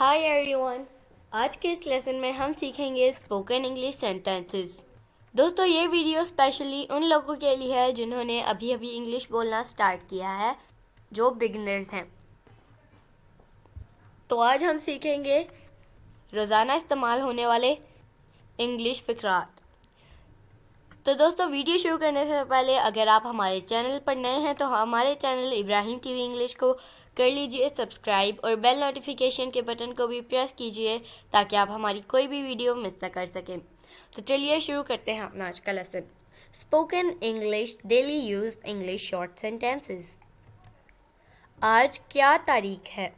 Hi everyone. आज के इस लेसन में हम सीखेंगे स्पोकन इंग्लिश सेंटेंसेस। दोस्तों, ये वीडियो स्पेशली उन लोगों के लिए है जिन्होंने अभी अभी इंग्लिश बोलना स्टार्ट किया है, जो बिगिनर्स हैं। तो आज हम सीखेंगे रोज़ाना इस्तेमाल होने वाले इंग्लिश फ़िक्रात। तो दोस्तों, वीडियो शुरू करने से पहले अगर आप हमारे चैनल पर नए हैं तो हमारे चैनल इब्राहिम टीवी इंग्लिश को कर लीजिए सब्सक्राइब और बेल नोटिफिकेशन के बटन को भी प्रेस कीजिए ताकि आप हमारी कोई भी वीडियो मिस ना कर सकें। तो चलिए शुरू करते हैं अपना आज का lesson. Spoken English daily use English short sentences. आज क्या तारीख है?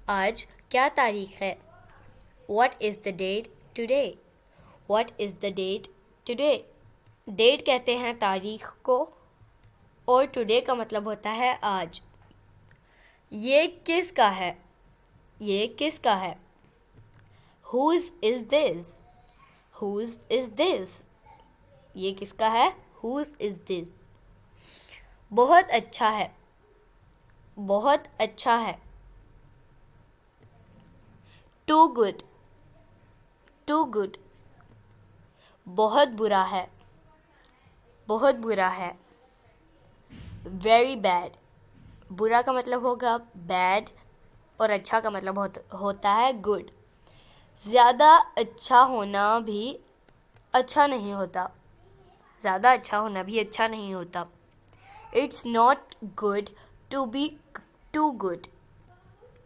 आज क्या तारीख है? What is the date today? What is the date today? Date कहते हैं तारीख को और टुडे का मतलब होता है आज। ये किसका है? ये किसका है? Whose is this? Whose is this? ये किसका है? Whose is this? बहुत अच्छा है। बहुत अच्छा है। Too good. Too good. बहुत बुरा है। बहुत बुरा है। Very bad. बुरा का मतलब होगा बैड और अच्छा का मतलब होता है गुड। ज़्यादा अच्छा होना भी अच्छा नहीं होता। ज़्यादा अच्छा होना भी अच्छा नहीं होता। It's not good to be too good.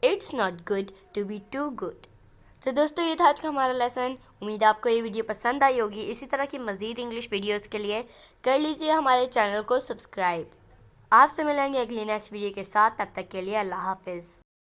It's not good to be too good. तो दोस्तों, ये था आज का हमारा लेसन। उम्मीद है आपको ये वीडियो पसंद आई होगी। इसी तरह की मज़ीद इंग्लिश वीडियोस के लिए कर लीजिए हमारे चैनल को सब्सक्राइब। आपसे मिलेंगे अगली नेक्स्ट वीडियो के साथ। तब तक के लिए अल्लाह हाफिज़।